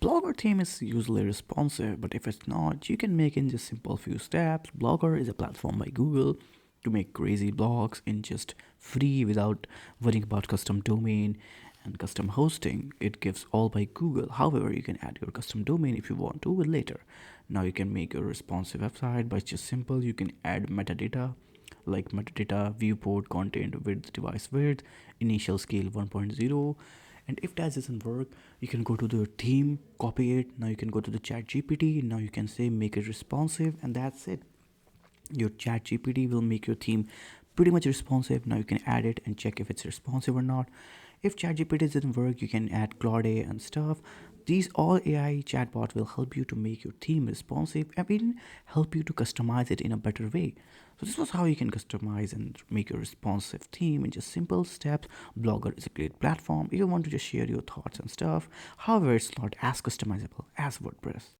Blogger theme is usually responsive, but if it's not, you can make in just simple few steps. Blogger is a platform by Google to make crazy blogs in just free without worrying about custom domain and custom hosting. It gives all by Google. However, you can add your custom domain if you want to later. Now you can make a responsive website by just simple. You can add metadata like metadata, viewport, content, width, device width, initial scale 1.0. And if that doesn't work, you can go to the theme, copy it. Now you can go to the chat GPT. Now you can say make it responsive, and that's it. Your chat GPT will make your theme pretty much responsive. Now you can add it and check if it's responsive or not. If chat GPT doesn't work, you can add Claude and stuff. These all AI chatbot will help you to make your theme responsive and even help you to customize it in a better way. So this was how you can customize and make a responsive theme in just simple steps. Blogger is a great platform if you want to just share your thoughts and stuff. However, it's not as customizable as WordPress.